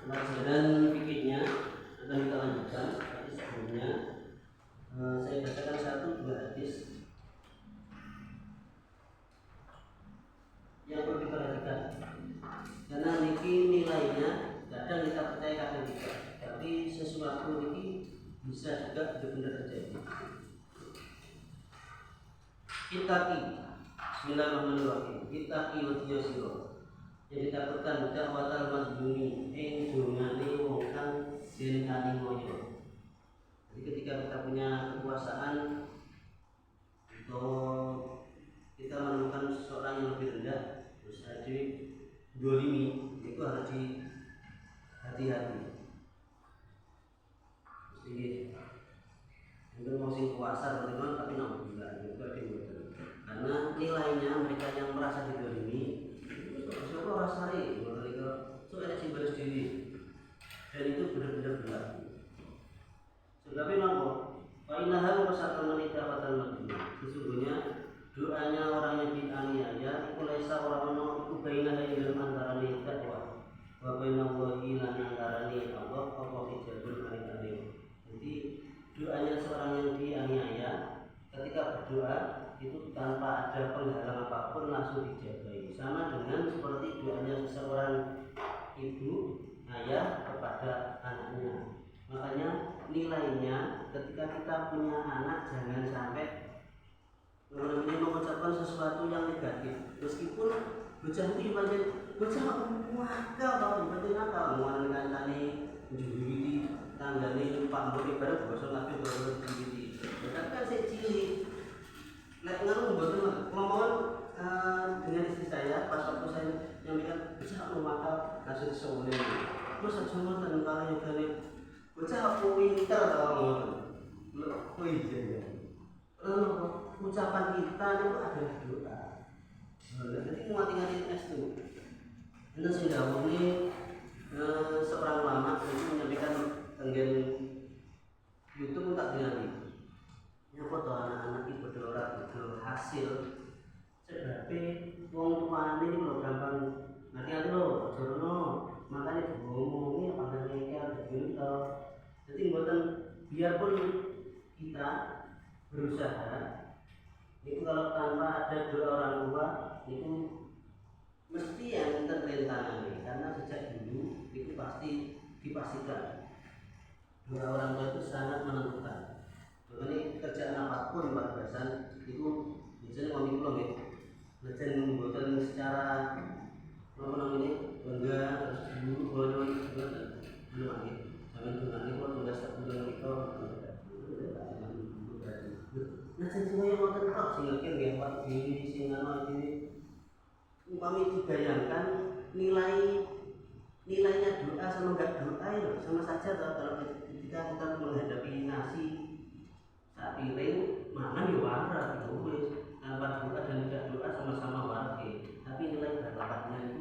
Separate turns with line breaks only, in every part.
pelajaran fikihnya akan kita lanjutkan. Tapi sebelumnya saya bacakan 1-2 hadis yang perlu diperhatikan, karena niki nilainya kadang kita percaya kadang tidak, tapi sesuatu niki bisa juga benar-benar terjadi. Itaki, Bismillahirrahmanirrahim. Itaki wa tiyasiro, yang ditakutkan dakwatal mazlumi ing dungane wong kang den aniaya. Jadi ketika kita punya kekuasaan atau kita menemukan seseorang yang lebih rendah terus ada dolimi, itu harus hati-hati. Mesti mungkin mau sing kuasa teman-teman, tapi namun juga dibuat, karena nilainya mereka yang merasa didolimi siapa rasari mereka itu ada sing balas diri, dan itu benar-benar berlaku. Sebabnya nopo Fa'inahal wasatan wanita watan madina, sesungguhnya doanya orang yang dianiaya itu laisa orang itu bainah yang dalam antara ni dakwah wa bainah wahi lan antara ni Allah apa hijabun alim. Jadi doanya seorang yang dianiaya ketika berdoa itu tanpa ada penghalang apapun langsung dijabai, sama dengan seperti doanya seseorang ibu ayah kepada anaknya. Makanya nilainya ketika kita punya anak jangan sampai mengucapkan sesuatu yang negatif, meskipun bocah itu ibadah bocah wakal atau ibadah nakal mengenai tani menjadi tanggane Pak Mbok ibadah bosok nabi bosok jadi, tapi kan saya cilik lek ngono mboten ngomong dengan istri saya pas waktu saya nyampaikan bocah wakal langsung disone terus aja ngoten kalau nyogane bocah aku winter atau ngono. Oh iya. Ucapan kita itu adalah doa. Jadi ngati-ngati itu. Itu sudah ini seorang ulama itu menyampaikan tentang YouTube tak diganti. Yang foto anak-anak itu berdoa hasil sebabnya wong tuane ini lo gampang hati-hati lo, jono makanya ngomongnya pandangannya kayak gitu. Jadi buatan biarpun kita berusaha itu kalau tanpa ada doa orang tua itu mesti yang terlentangani, karena sejak dulu itu pasti dipastikan doa orang tua itu sangat menentukan. Makanya kerjaan apapun Pak Basan itu biasanya ngomong belum ya, legend buatan secara apa namanya bangga terus dulu bodoh itu belum lagi zaman dulu ini kalau tugas terbulan itu nah semua yang mau tetap sehingga kan ya Pak diri sehingga ini umpami dibayangkan nilainya doa sama enggak doa itu sama saja kalau ketika kita menghadapi nasi saat piring makan ya waras itu tanpa doa dan tidak doa sama-sama waras, tapi nilai berlapaknya itu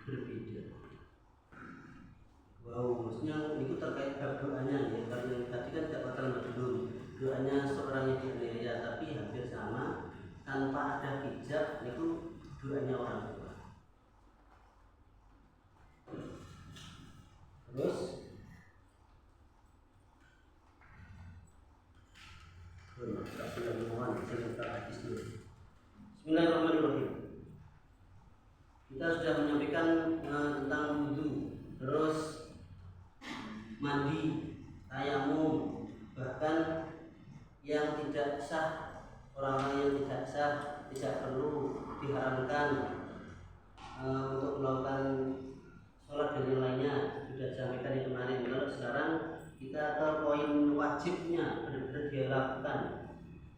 berbeda. Wow, maksudnya itu terkait bab doanya ya. Kalau yang tadi kan tidak bakal majnun, doanya seorang yang dianiaya, tapi hampir sama tanpa ada hijab itu doanya orang tua. Terus Bismillahirrahmanirrahim. Kita sudah menyampaikan tentang wudhu, terus mandi, tayamum, bahkan yang tidak sah, orang-orang yang tidak sah tidak perlu diharamkan untuk melakukan sholat dan yang lainnya sudah disampaikan di kemarin. Kalau sekarang kita ke poin wajibnya benar-benar dilakukan,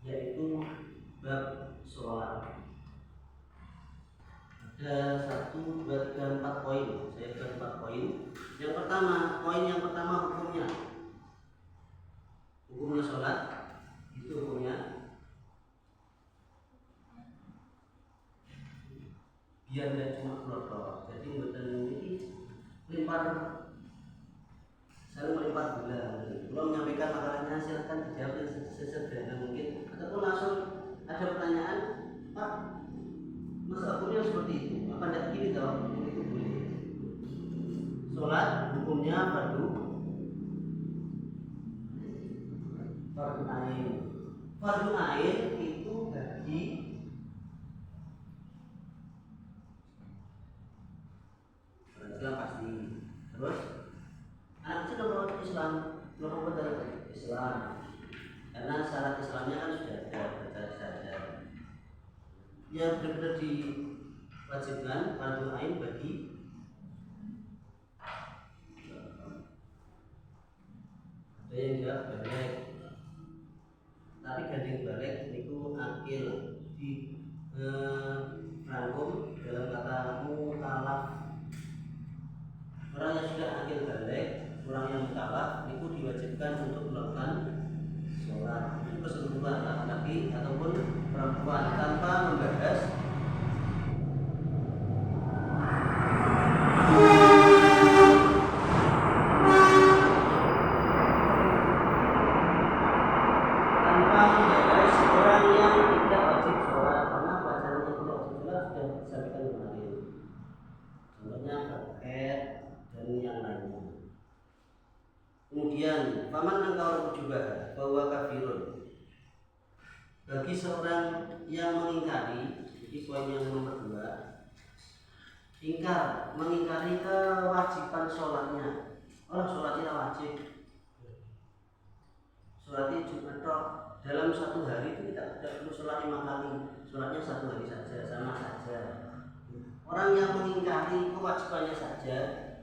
yaitu bab sholat. Ada 1, 2, 3, 4 poin. Saya buat 4 poin. Yang pertama, poin yang pertama hukumnya sholat itu hukumnya biar tidak cuma keluar. Jadi buatan ini selalu melempar bola. Belum menyampaikan makalahnya silahkan dijawab yang sesederhana mungkin, ataupun langsung ada pertanyaan, Pak, masa hukumnya seperti itu? Apa tidak gini toh? Itu boleh. Sholat hukumnya mana fardu ain. Fardu ain itu bagi Islam pasti. Terus anak kecil nomor Islam, nomor dari Islam. Karena syarat Islamnya kan sudah ada, saja. Yang benar-benar diwajibkan fardu ain bagi ada yang jawab balik, tapi gandeng balik niku akil di rangkum dalam kata mukalaf. Orang yang sudah akil balik, orang yang mukalaf niku diwajibkan untuk melakukan sholat itu keseluruhan laki-laki ataupun perempuan tanpa membahas orang yang tidak wajib sholat. Karena wacananya tidak wajib sholat sudah disampaikan kemarin, contohnya berkait dan yang lainnya. Kemudian faman angkara juga bahwa kafirun, bagi seorang yang mengingkari, jadi poin yang nomor 2, ingkar, mengingkari kewajiban sholatnya. Sholatnya wajib, sholatnya Jumat dalam satu hari itu tidak perlu sholat 5 kali, sholatnya 1 hari saja, sama saja. Orang yang mengingkari kewajibannya saja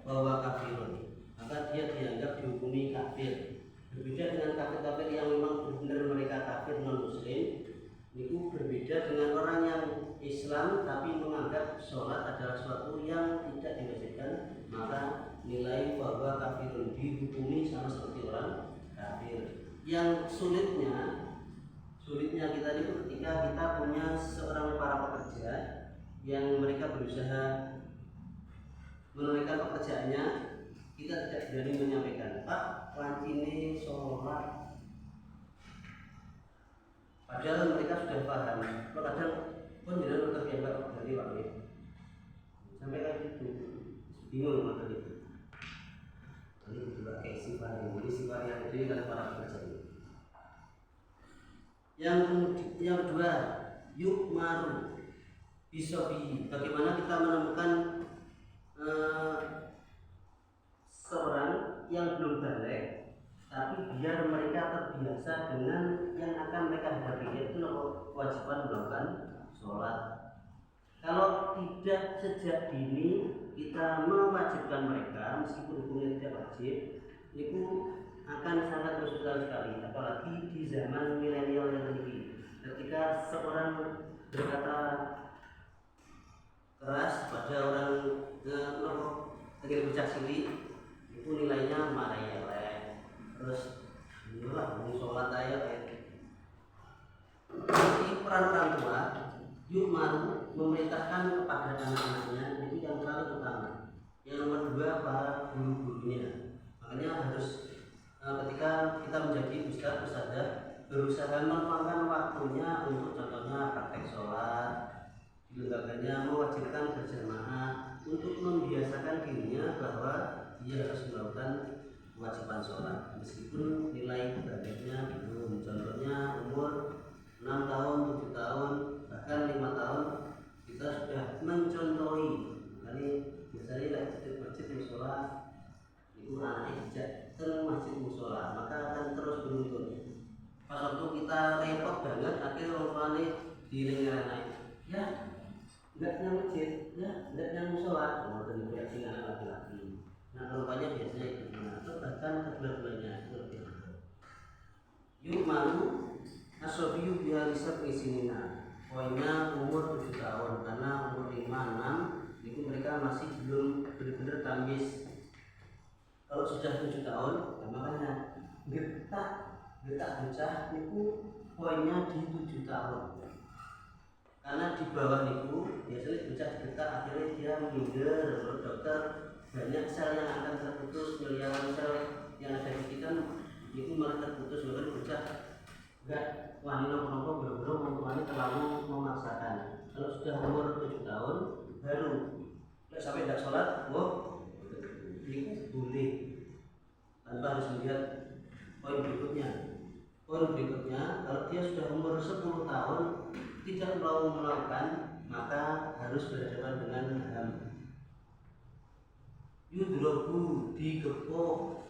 bahwa kafirun, maka dia dianggap dihukumi kafir. Berbeda dengan kafir-kafir yang memang benar mereka kafir non-muslim, itu berbeda dengan orang yang Islam tapi menganggap sholat adalah sesuatu yang tidak diwajibkan, maka nilai bahwa kafirun dihukumi sama seperti orang kafir. Yang sulitnya kita itu ketika kita punya seorang para pekerja yang mereka berusaha menunaikan pekerjaannya, kita tidak berani menyampaikan, Pak, lancine sholat. Padahal mereka sudah paham. Kadang pun jangan bekerja Pak dari waktu sampai kayak gitu, bingung macam itu. Ini juga kayak sifat yang itu kan para pekerja. Yang kedua, yuk maru bisobi. Bagaimana kita menemukan seorang yang belum balik, tapi biar mereka terbiasa dengan yang akan mereka hadapi, yaitu kewajiban melakukan sholat. Kalau tidak sejak dini kita mewajibkan mereka, meskipun hukumnya tidak wajib, itu akan sangat kesulitan sekali, apalagi di zaman milenial yang ini. Ketika seorang berkata keras pada orang negeri bocah cilik, itu nilainya marah ya, terus inilah sholat aja Jadi peran orang tua yuk maru memerintahkan kepada anak-anaknya itu yang paling utama. Yang nomor 2 para guru-gurunya. Makanya harus ketika kita menjadi ustadzah berusaha meluangkan waktunya untuk contohnya praktek sholat di lembaganya, mewajibkan berjamaah untuk membiasakan dirinya bahwa dia harus melakukan kewajiban sholat meskipun nilai ibadahnya belum. Contohnya umur 6 tahun, 7 tahun, bahkan 5 tahun kita sudah mencontohi. Makanya biasanya masjid musola itu anaknya dijak ke masjid musola, maka akan terus beruntun. Pas waktu kita repot banget, akhirnya orang tua ini diiring naik, ya enggak yang masjid, ya enggak yang musola, mau terlibat anak laki-laki. Nah rupanya biasanya itu atau bahkan kedua-duanya itu lebih mahal. Yuk malu asobiyu biar bisa pengisinina. Poinnya umur 7 tahun, karena umur 5, 6 itu mereka masih belum benar-benar tamis. Kalau sudah 7 tahun, makanya getak bocah itu poinnya di 7 tahun. Karena di bawah itu biasanya bocah getak akhirnya dia minder, menurut dokter banyak sel yang akan terputus, miliaran sel yang ada di kita itu malah terputus. Bahkan bocah enggak wani nopo-nopo boro-boro mentuani terlalu memaksakan. Kalau sudah umur 7 tahun baru sampai tidak sholat, ini boleh. lihat poin berikutnya. Poin berikutnya, kalau dia sudah umur 10 tahun tidak mau melakukan, maka harus berhadapan dengan HAM. Yudrobu, digepuk.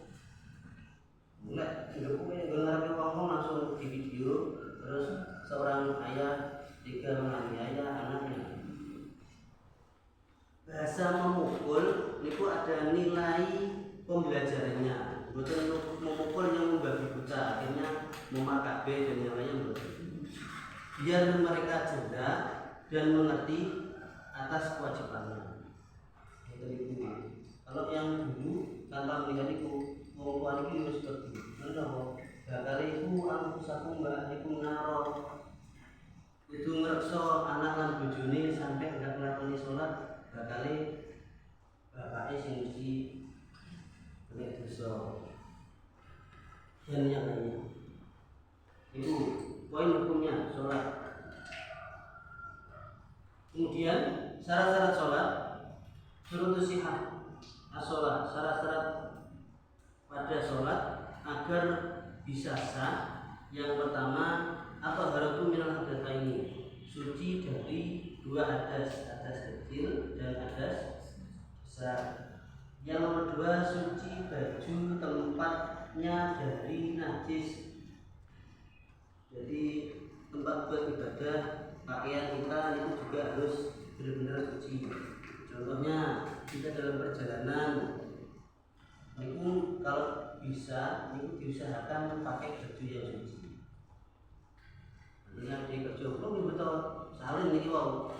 Mulai digepuknya dengar ngomong langsung di video. Terus seorang ayah tega menganiaya anaknya. Bahasa memukul itu ada nilai pembelajarannya. Bukan memukul yang membagi buta, akhirnya memakai B dan yang lainnya. Biar mereka cerdas dan mengerti atas kewajibannya. Kalau yang dulu tanpa melihat itu pengukuhan itu seperti itu. Kali itu aku saku mbak itu ngaruh itu ngerekso anak lan bojone sampai enggak nglakoni sholat. Kali bapaknya sing mesti kena dosa dan yang lainnya. Itu poin hukumnya sholat. Kemudian syarat-syarat sholat, syurutus sihah as-sholat, syarat-syarat pada sholat agar bisa sah. Yang pertama, apa haratu minal hadatsaini, suci dari dua hadas, hadas kecil dan hadas besar. Yang nomor dua, suci baju tempatnya dari najis. Jadi tempat buat ibadah, pakaian kita itu juga harus benar-benar suci. Contohnya kita dalam perjalanan, itu kalau bisa itu diusahakan pakai baju yang suci. Yang di kerja pun betul salin ini wow,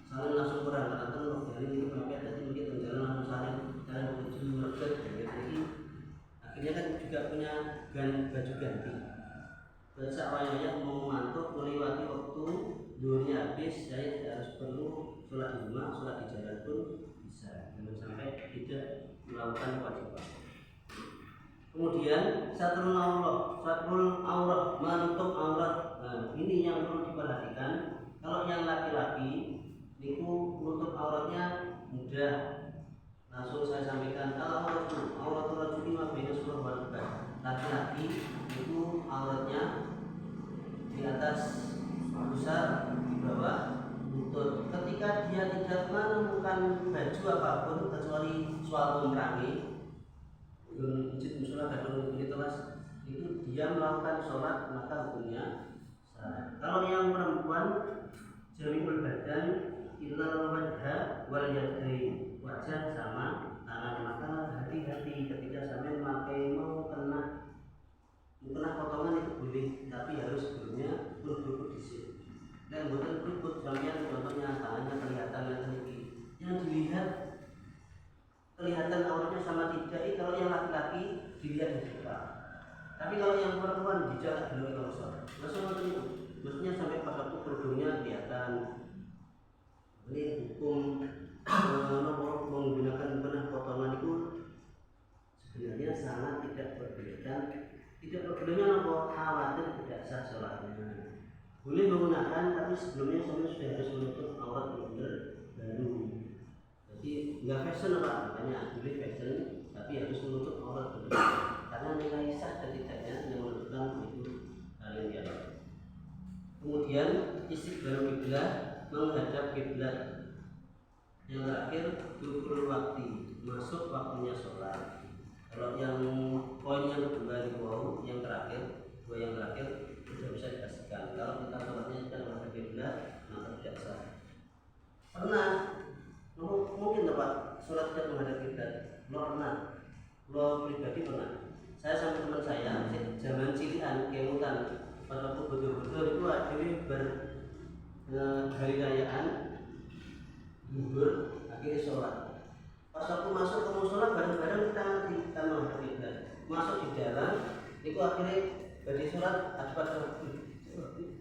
salin langsung kurang karena kan dari ini pakai tadi mungkin jalan langsung salin dan baju mereka jadi akhirnya kan juga punya baju ganti. Bahasa awalnya mau mantuk melewati waktu dunia habis, saya tidak harus perlu sholat di rumah, sholat di jalan pun bisa, jangan sampai tidak melakukan kewajiban. Kemudian satrul aurat, menutup aurat. Nah, ini yang perlu diperhatikan. Kalau yang laki-laki itu menutup auratnya mudah. Langsung saya sampaikan kalau aurat rajul ma baina surah wal bab. Laki-laki itu auratnya di atas besar, di bawah lutut. Ketika dia tidak menemukan baju apapun kecuali suatu merangi, masjid musola gadung ini telas itu dia melakukan sholat, maka hukumnya sah. Kalau yang perempuan jami'ul badan ilal wajha wal yadain, wajah sama tangan, maka hati-hati ketika sampai memakai mau kena potongan itu boleh, tapi harus sebelumnya berlutut di sini. Dan bukan berlutut sampai contohnya tangannya kelihatan yang dilihat kelihatan auratnya sama tidak. Kalau yang laki-laki dilihat di depan, tapi kalau yang perempuan dijaga dulu kalau sholat. Maksudnya sampai pas waktu kerudungnya kelihatan. Ini hukum menggunakan benang potongan itu sebenarnya sangat tidak berbeda. Tidak berbedanya nopo khawatir tidak sah sholatnya. Boleh menggunakan, tapi sebelumnya sudah harus menutup aurat benar baru. Jadi nggak fashion apa, makanya boleh fashion, tapi harus menutup aurat benar. Karena nilai sah dan tidaknya yang menentukan itu hal yang dialog. Kemudian istiqbal kiblat, menghadap kiblat. Yang terakhir dukul waktu, masuk waktunya sholat. Kalau yang poin yang kedua itu yang terakhir, dua yang terakhir sudah bisa dipastikan. Kalau kita sholatnya tidak menghadap kiblat, maka tidak sah. Pernah mungkin Pak sholat tidak menghadap kiblat? Lo pribadi pernah. Saya sama teman saya zaman cilian kemutan pada waktu betul-betul itu akhirnya hari rayaan libur akhirnya sholat. Pas aku masuk ke musola bareng-bareng kita menghadap kiblat. Masuk di dalam itu akhirnya bagi sholat ada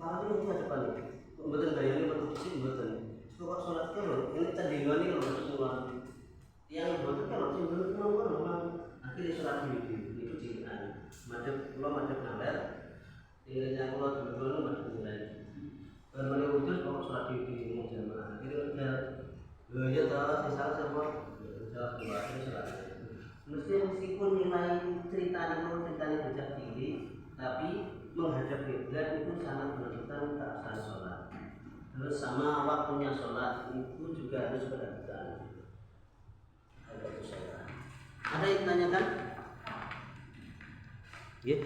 malah itu depan ini. Kemudian bayangin waktu di sini buatan. Kok sholat kalau ini tandingan ini kalau semua yang buat kalau sebelum memang akhirnya sholat di itu cilian. Madep ngaler. Yang kalau dulu madep ngaler. Kalau udah kalau sholat di jamaah akhirnya udah ya tahu sisa semua. Meskipun nilai cerita itu cerita tapi menghadap kiblat itu sangat menentukan keabsahan sholat. Terus sama waktunya sholat itu juga harus perhatikan. Ada yang tanyakan? Ya.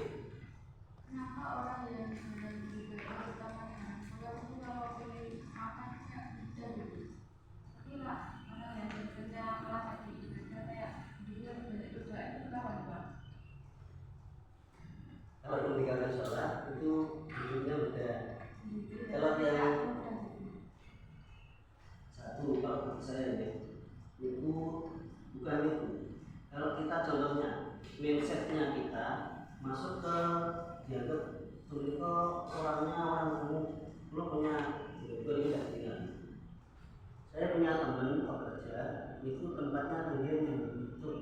Kenapa orang yang sedang beribadah utama sholat itu kalau pilih makannya tidak dulu? Tapi lah orang yang bekerja kelas lagi ibadah kayak dia banyak dosa itu kenapa Pak?
Kalau meninggalkan sholat itu hidupnya beda. Kalau yang satu, kalau bagi saya ya, itu bukan itu. Kalau kita contohnya mindsetnya kita masuk ke dianggap mereka orangnya orang umum, lu punya tidak tinggal. Saya punya teman pekerja, itu tempatnya kemudian yang ditutup.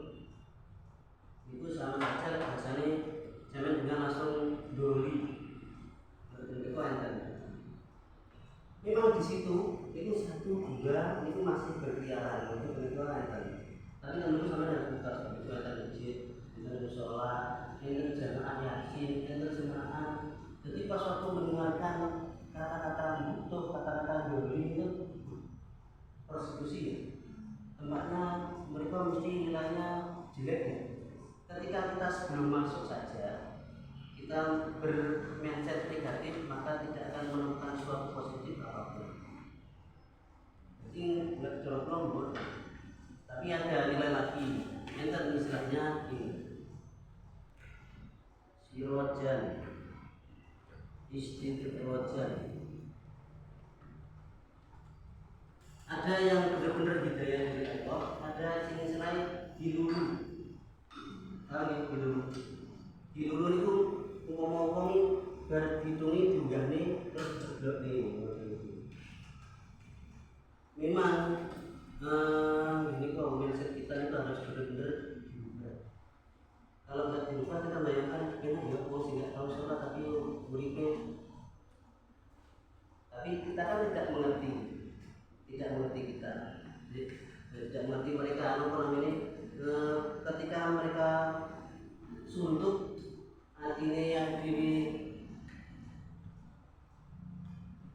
Itu sama saja bahasanya jangan dengan langsung doli. Itu enten. Memang di situ itu satu dua itu masih berkeliaran, itu enten. Tapi kan dulu sama harus buka itu enten masjid, enten sholat, enten jamaah yasin, enten jemaah. Jadi pas waktu mendengarkan kata-kata butuh, kata-kata doli itu persekusi ya. Tempatnya mereka mesti nilainya jelek ya. Ketika kita sebelum masuk saja kita bermindset negatif, maka tidak akan menemukan suatu positif apapun. Jadi buat jorok lombok, tapi ada nilai lagi. Yang istilahnya ini sirojan, istiqrojan. Ada yang benar-benar hidayah dari Allah, ada yang selain dilulu. Tahu dilulu? Dilulu itu ngomong-ngomong berhitungi juga nih terus jeblok nih. Memang ini kok mindset kita itu harus benar-benar diubah. Kalau nggak diubah kita bayangkan ini ya mau sih nggak tahu sholat tapi berikutnya. Tapi kita kan tidak mengerti kita, tidak mengerti mereka apa ini ketika mereka suntuk artinya yang diri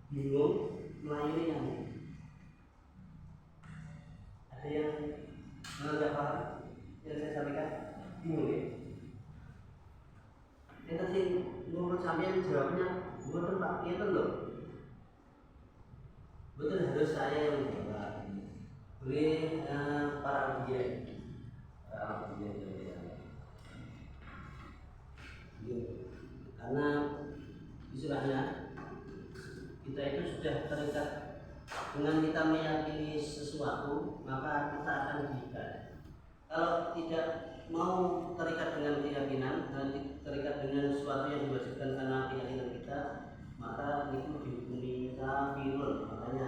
bingung melayani yang ada yang nggak paham yang saya sampaikan bingung ya. Yang sih menurut sampean jawabnya bukan Pak, itu loh. Betul harus saya yang menjawab. Boleh para ujian karena istilahnya kita itu sudah terikat dengan kita meyakini sesuatu, maka kita akan diikat. Kalau tidak mau terikat dengan keyakinan dan terikat dengan sesuatu yang diwajibkan karena keyakinan kita, maka itu dihukumi kafirun. Makanya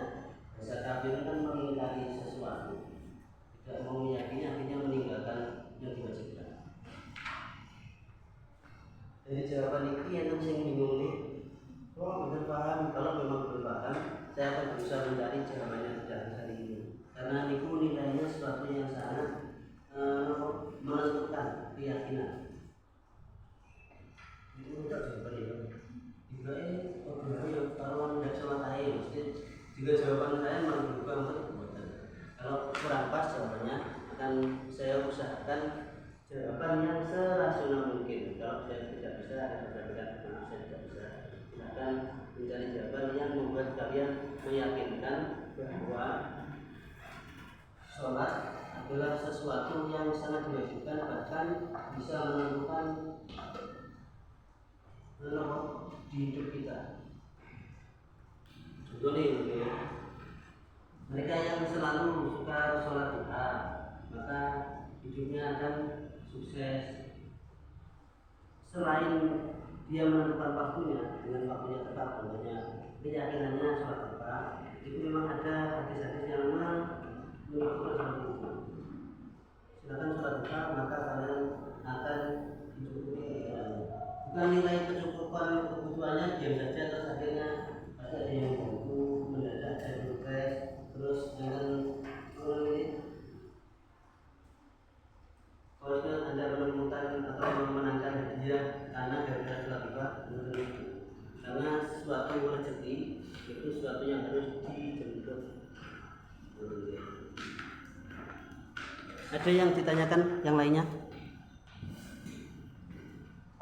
bahasa kafirun kan mengingkari sesuatu, tidak mau meyakini akhirnya meninggalkan yang diwajibkan. Dari jawaban ini yang saya bingung nih, belum paham. Kalau memang belum paham, saya akan berusaha mencari jawabannya sejak hari ini. Karena itu nilainya sesuatu yang sangat menentukan keyakinan. Itu tidak jawaban itu. Jika yang kalau tidak sholat air, mesti jika jawaban saya berubah untuk perbuatan. Kalau kurang pas jawabannya, akan saya usahakan jawaban yang serasional mungkin. Kalau saya tidak bisa, saya tidak bisa. Silakan mencari jawaban yang membuat kalian meyakinkan bahwa sholat adalah sesuatu yang sangat diwajibkan, bahkan bisa menentukan di hidup kita. Contohnya, mereka yang selalu suka sholat duha, maka hidupnya akan sukses. Selain dia menentukan waktunya dengan waktunya tepat, contohnya keyakinannya sholat duha, itu memang ada hadis-hadis yang menunjukkan sholat duha. Silakan sholat duha, maka kalian akan dicukupi. Bukan nilai kecukupan kebutuhannya diam saja terus akhirnya pasti ada yang bantu mendadak ada progres terus dengan kalau Anda menemukan atau memenangkan hadiah karena gara-gara sholat duha, itu sesuatu yang harus dijemput. Ada yang ditanyakan yang lainnya?